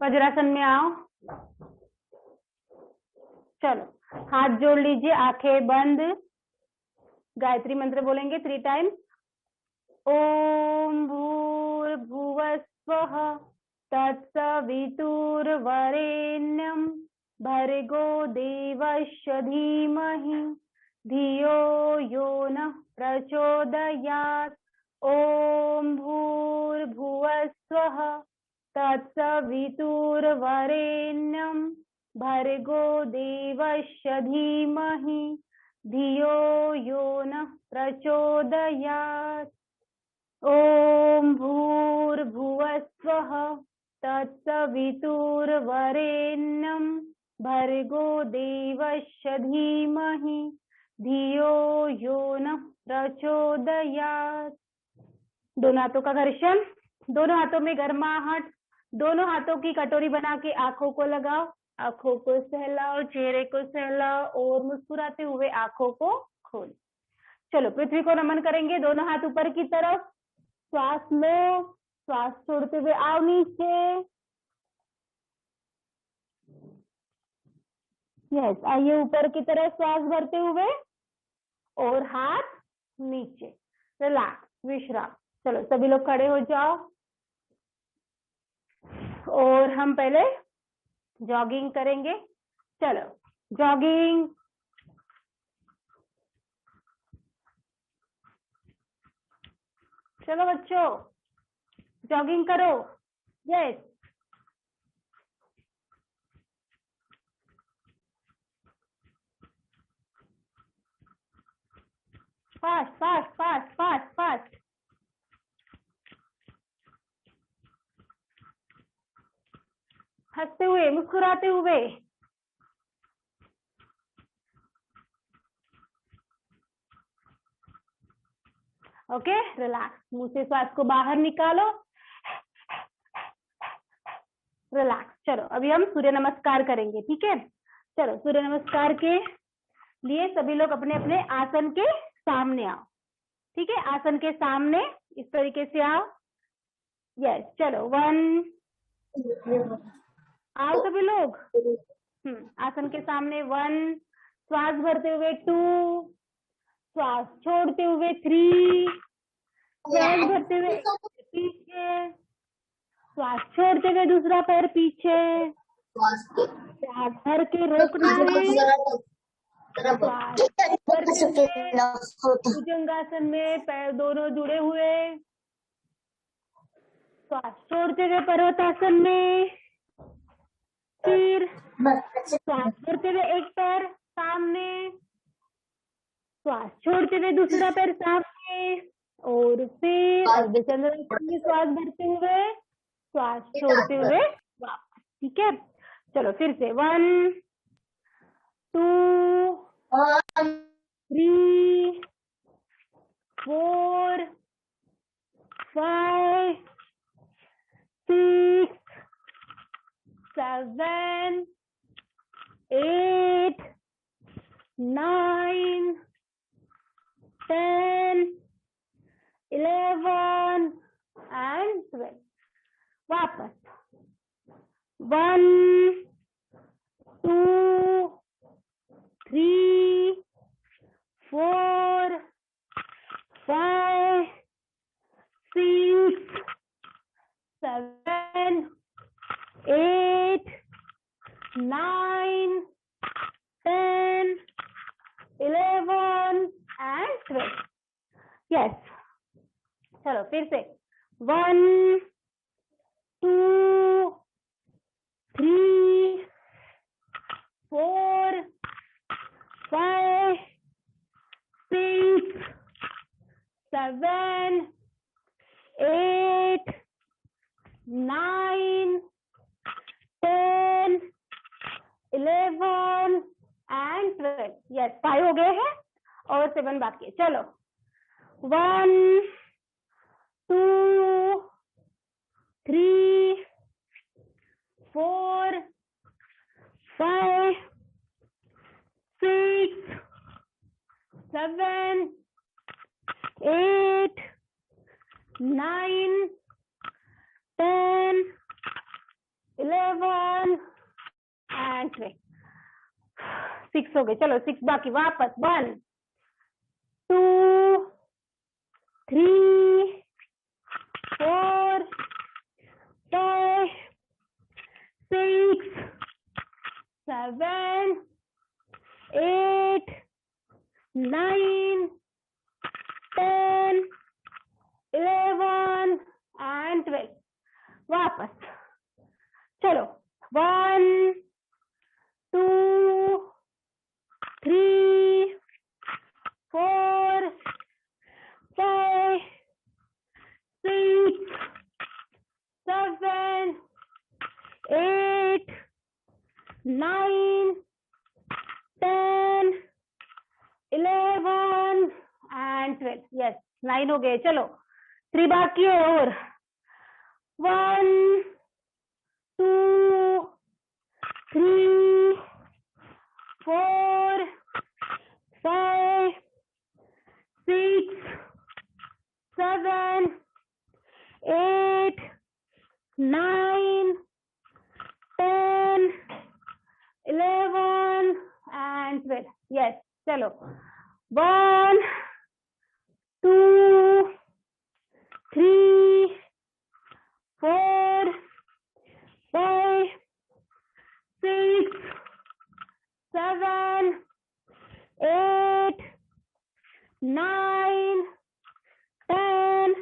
वज्रासन में आओ। चलो हाथ जोड़ लीजिए, आंखें बंद, गायत्री मंत्र बोलेंगे 3 टाइम। ओम भूर्भुवस्वः तत्सवितुर्वरेण्यं भर्गो देवस्य धीमहि धियो यो नः प्रचोदयात्। ओम भूर्भुवस्वः तत्सवितुर्वरेण्यं भर्गो देवस्य धीमहि धियो यो नः प्रचोदयात्। ओम भूर्भुवस्वः तत्सवितुर्वरेण्यं भर्गो देवस्य धीमहि धियो यो नः प्रचोदयात्। दोनों हाथों का घर्षण, दोनों हाथों में गर्माहट, दोनों हाथों की कटोरी बना के आंखों को लगाओ, आंखों को सहलाओ, चेहरे को सहलाओ और मुस्कुराते हुए आंखों को खोलो। चलो पृथ्वी को नमन करेंगे, दोनों हाथ ऊपर की तरफ, श्वास लो, श्वास छोड़ते हुए आओ नीचे। यस, आइए ऊपर की तरफ श्वास भरते हुए और हाथ नीचे, रिलैक्स, विश्राम। चलो सभी लोग खड़े हो जाओ और हम पहले जॉगिंग करेंगे। चलो जॉगिंग, चलो बच्चों जॉगिंग करो। Yes, fast fast fast fast fast. हंसते हुए, मुस्कुराते हुए। ओके, रिलैक्स, मुंह से श्वास को बाहर निकालो, रिलैक्स। चलो अभी हम सूर्य नमस्कार करेंगे, ठीक है। चलो सूर्य नमस्कार के लिए सभी लोग अपने अपने आसन के सामने आओ, ठीक है। आसन के सामने इस तरीके से आओ। यस, चलो 1, आओ सभी लोग। आसन के सामने 1, श्वास भरते हुए 2, श्वास छोड़ते हुए 3, श्वास भरते हुए पीछे, श्वास छोड़ते हुए दूसरा पैर पीछे, श्वास भर के रोकना है, भुजंगासन में पैर दोनों जुड़े हुए, श्वास छोड़ते हुए पर्वतासन में, फिर श्वास भरते हुए एक पैर सामने, श्वास छोड़ते हुए दूसरा पैर सामने, और फिर अर्धचंद्रासन में श्वास भरते हुए, श्वास छोड़ते हुए वापस, ठीक है। चलो फिर से 1, 2, 3, 4, 5, 6, 7, 8, 9, 10, 11 and 12। वापस 1, 2, 3, 4, 5, 6, 7, 8, 9, 10, 11 and 12। यस, चलो फिर से 1, 2, 3, 4, 5, 6, 7, 8, 9, 10, 11 and 12। यस, 5 हो गए हैं और 7 बाकी है। चलो 1, 2, 3, 4, 5, 6, 7, 8, 9, 10, 11 एंड 12, 6 हो गए, चलो 6 बाकी, वापस 1 2 3 4 5 6 7 8 9 10 11 एंड 12, वापस चलो 1 2 3 4 5 6 7 8 9 10 11 एंड 12, यस 9 हो गए, चलो 3 बाकी है और 1 2 3 4 5 6 7 8 9 10 11 एंड 12, यस चलो 1 2 3 4 5 6 7 8 9 10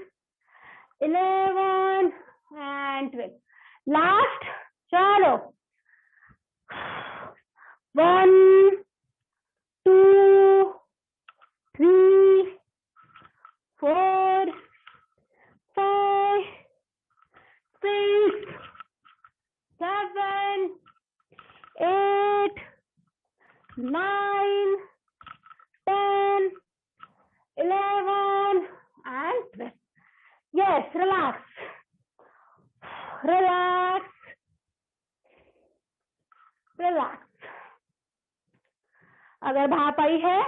11 एंड 12, लास्ट चलो 1 2 3 4 5 6 7 8 9 10 11 and 12, yes relax relax relax। अगर भाप आई है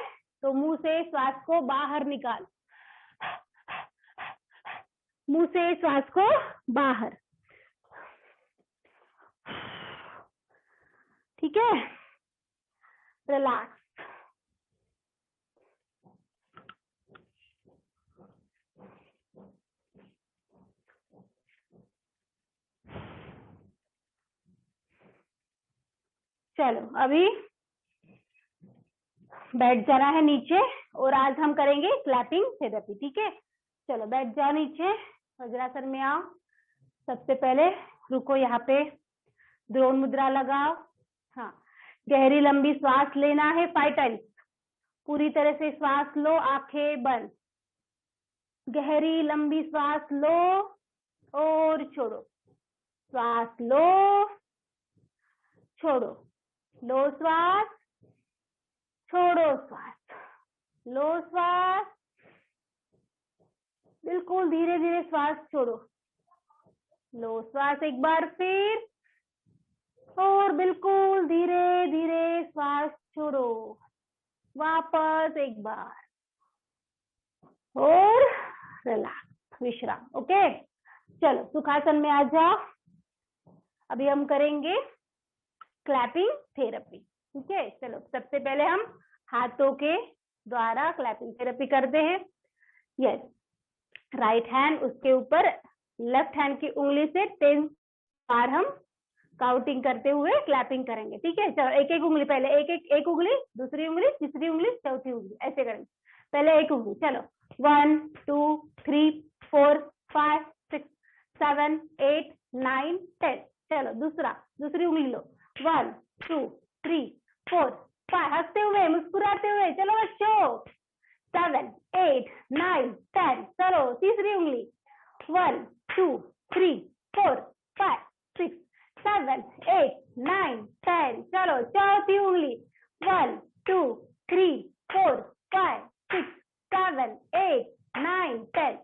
तो मुंह से श्वास को बाहर निकाल, मुंह से श्वास को बाहर, ठीक है, रिलैक्स। चलो अभी बैठ जाना है नीचे और आज हम करेंगे क्लैपिंग थेरेपी, ठीक है। चलो बैठ जाओ नीचे, वज्रासन में आओ। सबसे पहले रुको, यहाँ पे द्रोण मुद्रा लगाओ। हाँ, गहरी लंबी श्वास लेना है 5 टाइम्स। पूरी तरह से श्वास लो, आंखें बंद। गहरी लंबी श्वास लो और छोड़ो, श्वास लो छोड़ो, लो श्वास छोड़ो श्वास, लो श्वास, बिल्कुल धीरे धीरे श्वास छोड़ो, लो श्वास एक बार फिर, और बिल्कुल धीरे धीरे श्वास छोड़ो, वापस एक बार, और रिलैक्स, विश्राम। ओके, चलो सुखासन में आ जाओ। अभी हम करेंगे क्लैपिंग थेरेपी, ठीक है। चलो सबसे पहले हम हाथों के द्वारा क्लैपिंग थेरेपी करते हैं। यस, राइट हैंड उसके ऊपर, लेफ्ट हैंड की उंगली से 10 बार हम काउंटिंग करते हुए क्लैपिंग करेंगे, ठीक है। चलो एक एक उंगली, पहले एक उंगली, दूसरी उंगली, तीसरी उंगली, चौथी उंगली, ऐसे करेंगे। पहले एक उंगली, चलो 1 2 3 4 5 6 7 8 9 10। चलो दूसरी उंगली लो, 1 2 3 4 5, हंसते हुए मुस्कुराते हुए, चलो बच्चों, 7 8 9 10। चलो तीसरी उंगली, 1 2 3 4 5 6 7 8 9 10। चलो चौथी उंगली, 1 2 3 4 5 6 7 8 9 10।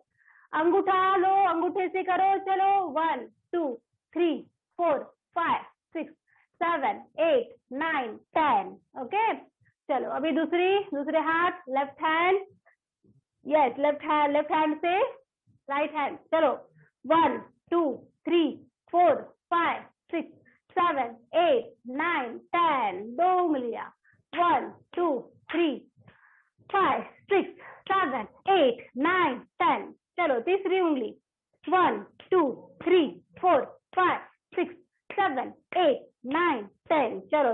अंगूठा लो, अंगूठे से करो, चलो 1 2 3 4 5 6 7 8 9 10। ओके, चलो अभी दूसरे हाथ, left hand, yes left hand से राइट हैंड, चलो 1 2 3 4 5 6 7 8 9 10।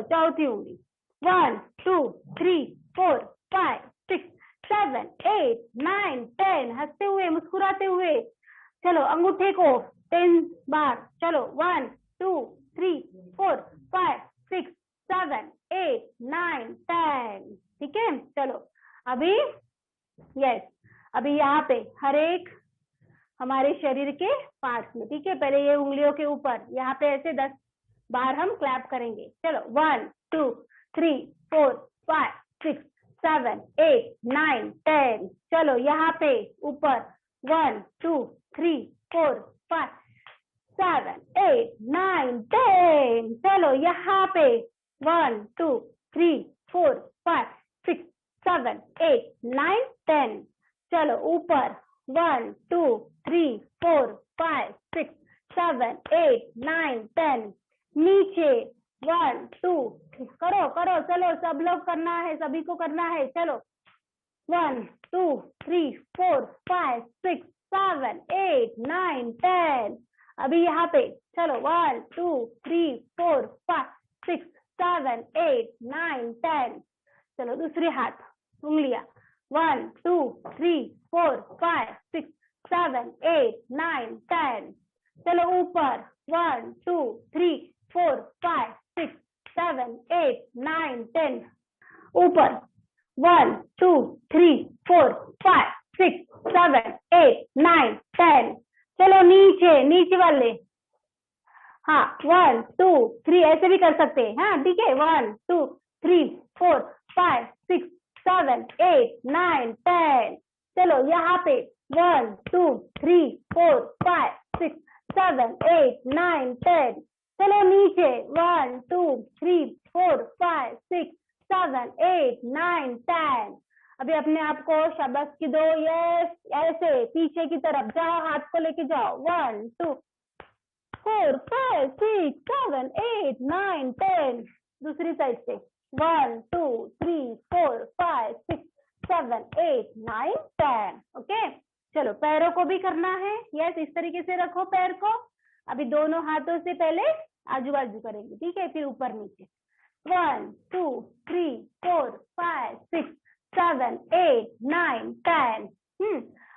चलो चौथी उंगली, 1 2 3 4 5 6 7 8 9 10, हंसते हुए मुस्कुराते हुए, चलो अंगूठे को 10 बार, चलो 1 2 3 4 5 6 7 8 9 10, ठीक है। चलो अभी यस, अभी यहाँ पे हर एक हमारे शरीर के पार्ट्स में, ठीक है। पहले ये उंगलियों के ऊपर यहाँ पे ऐसे 10 बार हम क्लैप करेंगे। चलो 1 2 3 4 5 6 7 8 9 10, चलो यहाँ पे ऊपर 1 2 3 4 5 7 8 9 10, चलो यहाँ पे 1 2 3 4 5 6 7 8 9 10, चलो ऊपर 1 2 3 4 5 6 7 8 9 10, नीचे 1 2, करो करो, चलो सब लोग करना है, सभी को करना है। चलो 1 2 3 4 5 6 7 8 9 10, अभी यहाँ पे चलो 1 2 3 4 5 6 7 8 9 10, चलो दूसरे हाथ उंगलियां 1 2 3 4 5 6 7 8 9 10, चलो ऊपर 1 2 3 4 5 6 7 8 9 10, ऊपर 1 2 3 4 5 6 7 8 9 10, चलो नीचे, नीचे वाले, हाँ 1 2 3 ऐसे भी कर सकते हैं, हाँ ठीक है। 1 2 3 4 5 6 7 8 9 10, चलो यहाँ पे 1 2 3 4 5 6 7 8 9 10, चलो नीचे 1 2 3 4 5 6 7 8 9 10, अभी अपने आप को शाबाश की दो, यस, ऐसे पीछे की तरफ जाओ, हाथ को लेके जाओ, 1 2 4 5 6 7 8 9 10, दूसरी साइड से 1 2 3 4 5 6 7 8 9 10, ओके। चलो पैरों को भी करना है, यस, इस तरीके से रखो पैर को, अभी दोनों हाथों से पहले आजू बाजू करेंगे, ठीक है, फिर ऊपर नीचे 1 2 3 4 5 6 7 8 9 10,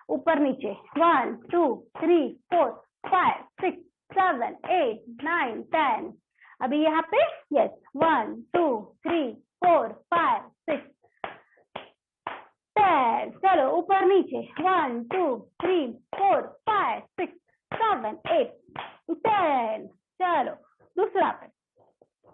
ऊपर नीचे 1 2 3 4 5 6 7 8 9 10, अभी यहाँ पे यस 1 2 3 4 5 6 10, चलो ऊपर नीचे 1 2 3 4 5 6 7 8 10, चलो दूसरा पे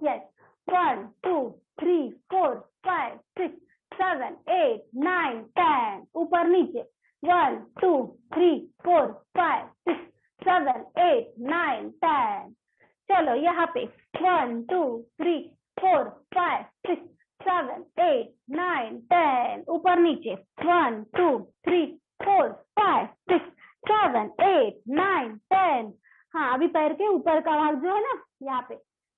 यस 1 2 3 4 5 6 7 8 9 10, ऊपर नीचे 1 2 3 4 5 6 7 8 9 10, चलो यहाँ पे 1 2 3 4 5 6 7 8 9 10, ऊपर नीचे 1 2 3 4 5 6 7 8 9 10, हाँ अभी पैर के ऊपर का भाग जो है ना, यहाँ पे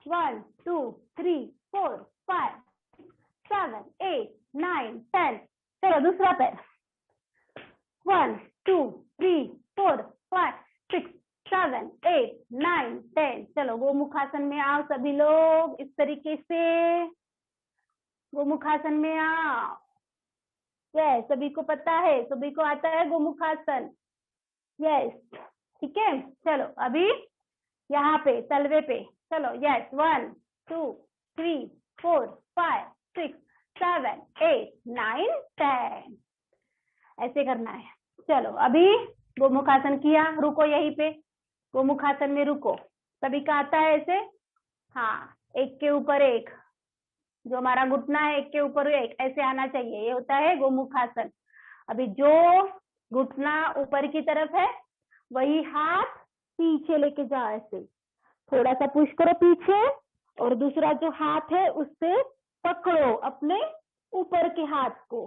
1 2 3 4 5 7 8 9 10, चलो दूसरा पैर 1 2 3 4 5 6 7 8 9 10, चलो गोमुखासन में आओ सभी लोग, इस तरीके से गोमुखासन में आओ, यस, सभी को पता है, सभी को आता है गोमुखासन, यस, ठीक है। चलो अभी यहाँ पे तलवे पे, चलो यस 1 2 3 4 5 6 7 8 9 10, ऐसे करना है। चलो अभी गोमुखासन किया, रुको यहीं पे, गोमुखासन में रुको, सभी का आता है ऐसे, हाँ एक के ऊपर एक, जो हमारा घुटना है एक के ऊपर एक ऐसे आना चाहिए, ये होता है गोमुखासन। अभी जो घुटना ऊपर की तरफ है वही हाथ पीछे लेके जाओ, ऐसे थोड़ा सा पुश करो पीछे, और दूसरा जो हाथ है उससे पकड़ो अपने ऊपर के हाथ को,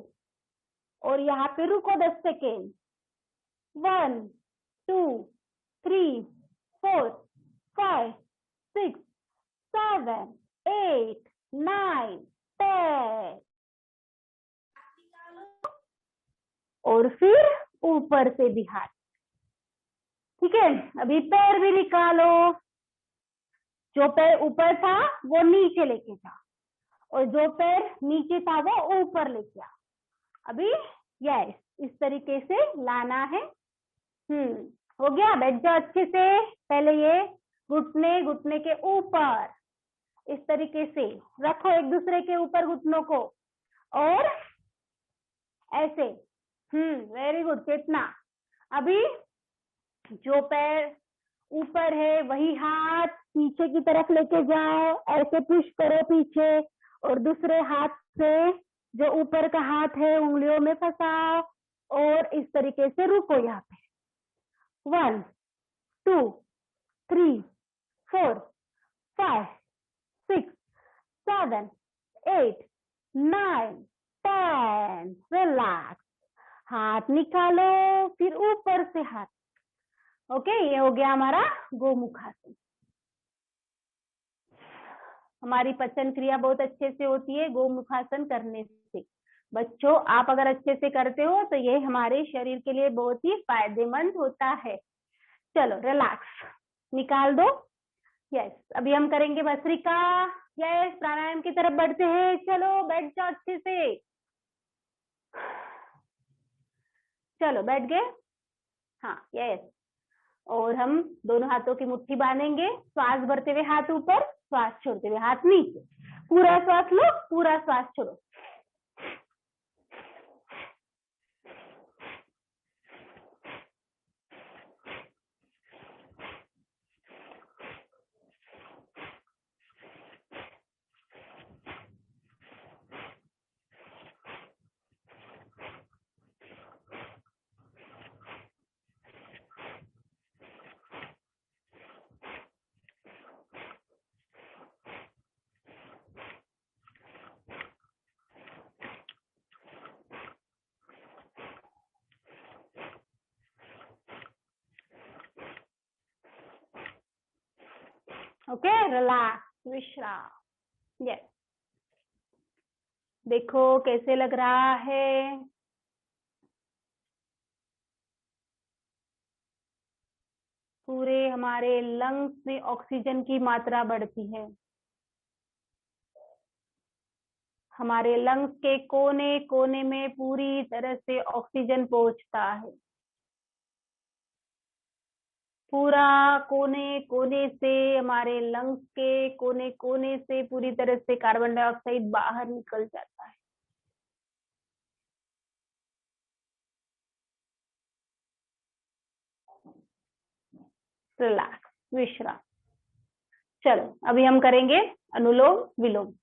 और यहाँ पे रुको 10 सेकेंड, 1 2 3 4 5 6 7 8 9 10, और फिर ऊपर से भी हाथ, ठीक है। अभी पैर भी निकालो, जो पैर ऊपर था वो नीचे लेके जाओ, और जो पैर नीचे था वो ऊपर लेके आओ। अभी यस, इस तरीके से लाना है। हो गया। बैठ जाओ अच्छे से। पहले ये घुटने घुटने के ऊपर इस तरीके से रखो, एक दूसरे के ऊपर घुटनों को, और ऐसे। वेरी गुड चेतना। अभी जो पैर ऊपर है वही हाथ पीछे की तरफ लेके जाओ, ऐसे पुश करो पीछे, और दूसरे हाथ से जो ऊपर का हाथ है उंगलियों में फंसाओ, और इस तरीके से रुको यहाँ पे। 1 2 3 4 5 6 7 8 9 10। रिलैक्स। हाथ निकालो, फिर ऊपर से हाथ। ओके, ये हो गया हमारा गोमुखासन। हमारी पचन क्रिया बहुत अच्छे से होती है गोमुखासन करने से। बच्चों, आप अगर अच्छे से करते हो तो ये हमारे शरीर के लिए बहुत ही फायदेमंद होता है। चलो रिलैक्स, निकाल दो। यस, अभी हम करेंगे भस्त्रिका। यस, प्राणायाम की तरफ बढ़ते हैं। चलो बैठ जाओ अच्छे से। चलो बैठ गए। हाँ यस। और हम दोनों हाथों की मुट्ठी बांधेंगे। श्वास भरते हुए हाथ ऊपर, श्वास छोड़ते हुए हाथ नीचे। पूरा श्वास लो, पूरा श्वास छोड़ो। ओके, रिलैक्स, विश्राम। यस, देखो कैसे लग रहा है। पूरे हमारे लंग्स में ऑक्सीजन की मात्रा बढ़ती है। हमारे लंग्स के कोने कोने में पूरी तरह से ऑक्सीजन पहुंचता है। पूरा कोने कोने से, हमारे लंग्स के कोने कोने से पूरी तरह से कार्बन डाइऑक्साइड बाहर निकल जाता है। रिलैक्स, विश्राम। चलो अभी हम करेंगे अनुलोम विलोम।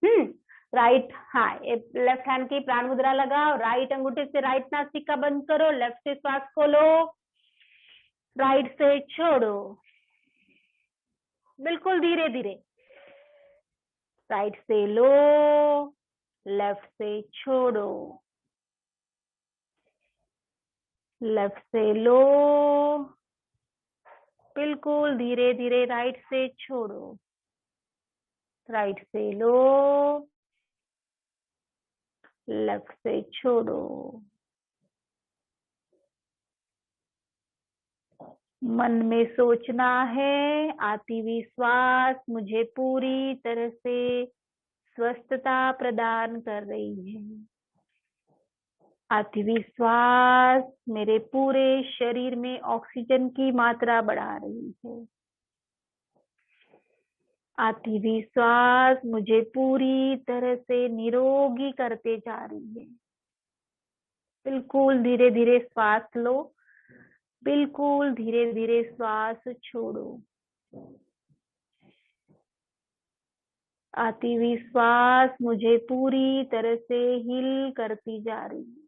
राइट, हाँ, लेफ्ट हैंड की प्राण मुद्रा लगाओ। राइट अंगूठे से राइट नासिका बंद करो। लेफ्ट से श्वास खोलो, राइट से छोड़ो, बिल्कुल धीरे धीरे। राइट से लो, लेफ्ट से छोड़ो, लेफ्ट से लो, बिल्कुल धीरे धीरे। राइट से छोड़ो, राइट से लो, लेफ्ट से छोड़ो। मन में सोचना है, आती हुई श्वास मुझे पूरी तरह से स्वस्थता प्रदान कर रही है। आती हुई श्वास मेरे पूरे शरीर में ऑक्सीजन की मात्रा बढ़ा रही है। आती हुई श्वास मुझे पूरी तरह से निरोगी करते जा रही है। बिल्कुल धीरे धीरे श्वास लो, बिल्कुल धीरे धीरे श्वास छोड़ो। आती हुई श्वास मुझे पूरी तरह से हील करती जा रही है।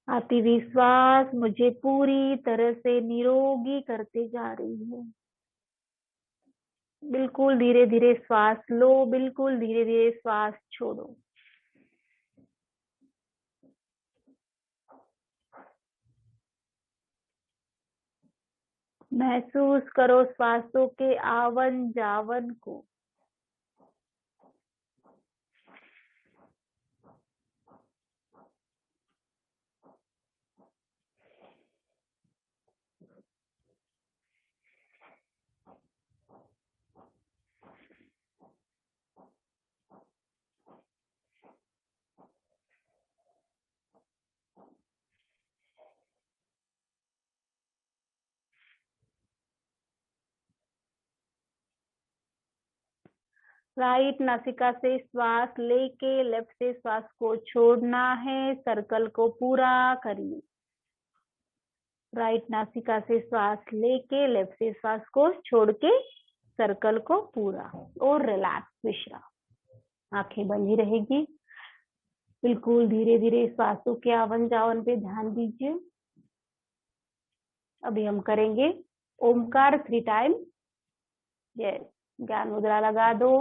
आती हुई श्वास मुझे पूरी तरह से निरोगी करते जा रही है। बिल्कुल धीरे धीरे श्वास लो, बिल्कुल धीरे धीरे श्वास छोड़ो। महसूस करो श्वासों के आवन जावन को। राइट नासिका से श्वास लेके लेफ्ट से श्वास को छोड़ना है, सर्कल को पूरा करिए। राइट नासिका से श्वास लेके लेफ्ट से श्वास को छोड़ के सर्कल को पूरा और रिलैक्स विश्राम। आंखें बंद ही रहेगी। बिल्कुल धीरे धीरे श्वासों के आवन जावन पे ध्यान दीजिए। अभी हम करेंगे ओमकार 3 टाइम। यस, ज्ञान मुद्रा लगा दो।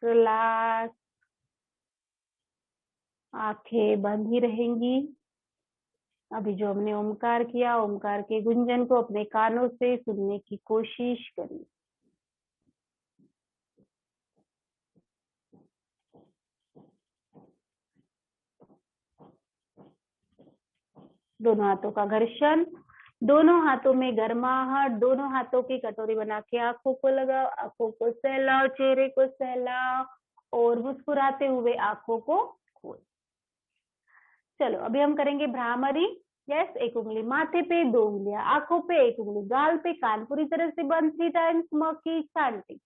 रिलैक्स, आंखें बंद ही रहेंगी। अभी जो हमने ओमकार किया, ओमकार के गुंजन को अपने कानों से सुनने की कोशिश करिए। दोनों हाथों का घर्षण, दोनों हाथों में गर्माहट, दोनों हाथों की कटोरी बना के आंखों को लगाओ, आंखों को सहलाओ, चेहरे को सहलाओ और मुस्कुराते हुए आंखों को खोलो। चलो अभी हम करेंगे भ्रामरी। यस, एक उंगली माथे पे, 2 उंगलियां आंखों पे, 1 उंगली गाल पे, कान पूरी तरह से बंद। 3 टाइम्स मकी चांटिंग।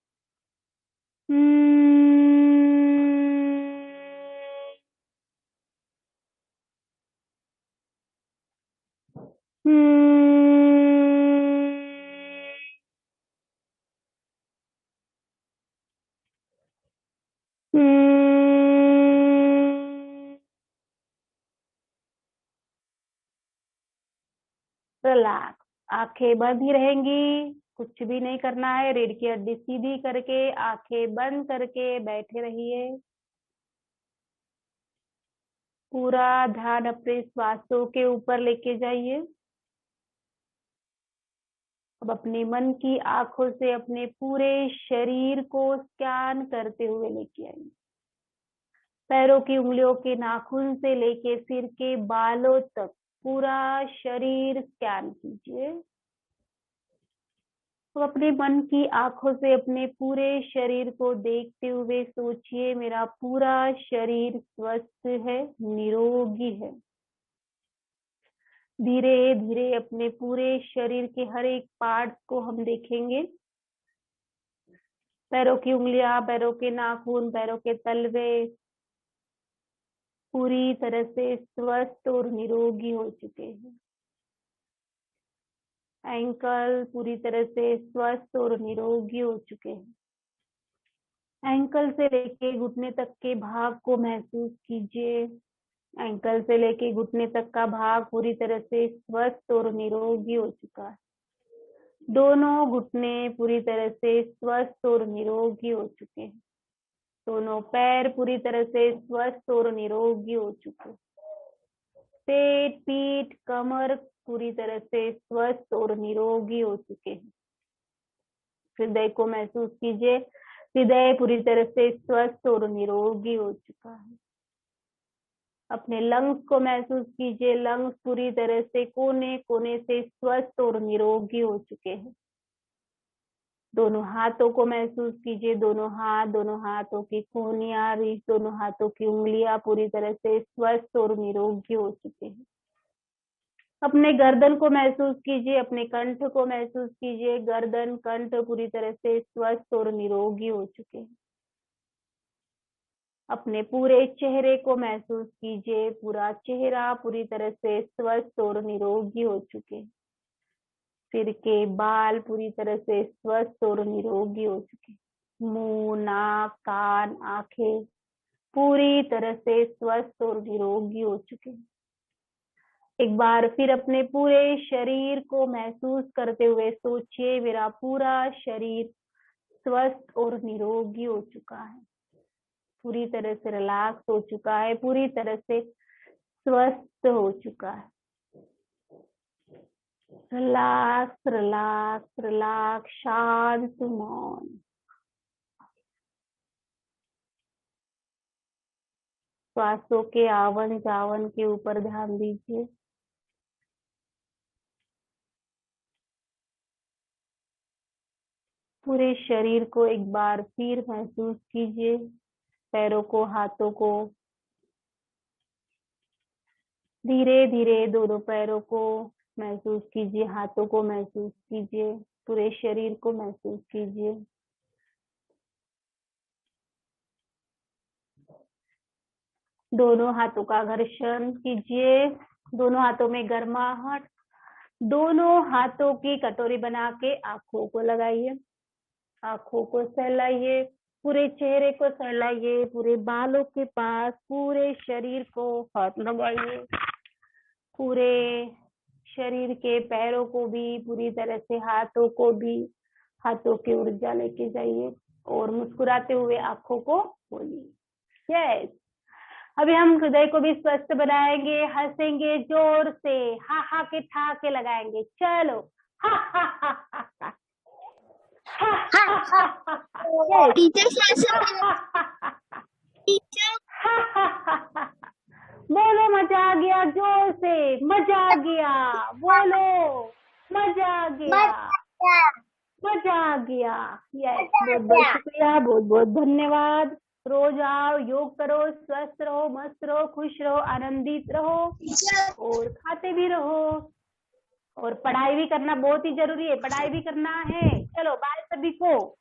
रिलैक्स, आंखें बंद ही रहेंगी, कुछ भी नहीं करना है। रीढ़ की हड्डी सीधी करके आंखें बंद करके बैठे रहिए। पूरा ध्यान अपने श्वासों के ऊपर लेके जाइए। अब अपने मन की आंखों से अपने पूरे शरीर को स्कैन करते हुए लेके आइए। पैरों की उंगलियों के नाखून से लेके सिर के बालों तक पूरा शरीर स्कैन कीजिए। तो अपने मन की आंखों से अपने पूरे शरीर को देखते हुए सोचिए, मेरा पूरा शरीर स्वस्थ है, निरोगी है। धीरे धीरे अपने पूरे शरीर के हर एक पार्ट को हम देखेंगे। पैरों की उंगलियां, पैरों के नाखून, पैरों के तलवे पूरी तरह से स्वस्थ और निरोगी हो चुके हैं। एंकल पूरी तरह से स्वस्थ और निरोगी हो चुके हैं। एंकल से लेके घुटने तक के भाग को महसूस कीजिए। एंकल से लेके घुटने तक का भाग पूरी तरह से स्वस्थ और निरोगी हो चुका है। दोनों घुटने पूरी तरह से स्वस्थ और निरोगी हो चुके हैं। दोनों पैर पूरी तरह से स्वस्थ और निरोगी हो चुके हैं। पेट, पीठ, कमर पूरी तरह से स्वस्थ और निरोगी हो चुके हैं। हृदय को महसूस कीजिए, हृदय पूरी तरह से स्वस्थ और निरोगी हो चुका है। अपने लंग्स को महसूस कीजिए, लंग्स पूरी तरह से कोने कोने से स्वस्थ और निरोगी हो चुके हैं। दोनों हाथों को महसूस कीजिए, दोनों हाथ, दोनों हाथों की कोहनियां, दोनों हाथों की उंगलियां पूरी तरह से स्वस्थ और निरोगी हो चुके हैं। अपने गर्दन को महसूस कीजिए, अपने कंठ को महसूस कीजिए, गर्दन, कंठ पूरी तरह से स्वस्थ और निरोगी हो चुके हैं। अपने पूरे चेहरे को महसूस कीजिए, पूरा चेहरा पूरी तरह से स्वस्थ और निरोगी हो चुके हैं। सिर के बाल पूरी तरह से स्वस्थ और निरोगी हो चुके हैं। मुंह, नाक, कान, आंखें पूरी तरह से स्वस्थ और निरोगी हो चुके हैं। एक बार फिर अपने पूरे शरीर को महसूस करते हुए सोचिए, मेरा पूरा शरीर स्वस्थ और निरोगी हो चुका है, पूरी तरह से रिलैक्स हो चुका है, पूरी तरह से स्वस्थ हो चुका है। रिलैक्स, रिलैक्स, रिलैक्स, शांत, मौन। श्वासों के आवन जावन के ऊपर ध्यान दीजिए। पूरे शरीर को एक बार फिर महसूस कीजिए, पैरों को, हाथों को, धीरे धीरे दोनों पैरों को महसूस कीजिए, हाथों को महसूस कीजिए, पूरे शरीर को महसूस कीजिए। दोनों हाथों का घर्षण कीजिए, दोनों हाथों में गर्माहट, दोनों हाथों की कटोरी बना के आंखों को लगाइए, आंखों को सहलाइए, पूरे चेहरे को सहलाइए, पूरे बालों के पास पूरे शरीर को हाथ लगाइए, पूरे शरीर के पैरों को भी पूरी तरह से, हाथों को भी, हाथों की ऊर्जा लेके जाइए और मुस्कुराते हुए आंखों को खोलिए। यस, अभी हम हृदय को भी स्वस्थ बनाएंगे, हंसेंगे जोर से, हा हा के ठहाके लगाएंगे। चलो, हा हा हा हा हा, हा हा हा हा हा, टीचर बोलो मजा आ गया, जोर से मजा आ गया, बोलो मजा आ गया, मजा आ गया। यस, बहुत बहुत शुक्रिया, बहुत बहुत धन्यवाद। रोज आओ, योग करो, स्वस्थ रहो, मस्त रहो, खुश रहो, आनंदित रहो और खाते भी रहो। और पढ़ाई भी करना बहुत ही जरूरी है, पढ़ाई भी करना है। चलो बाय सभी को।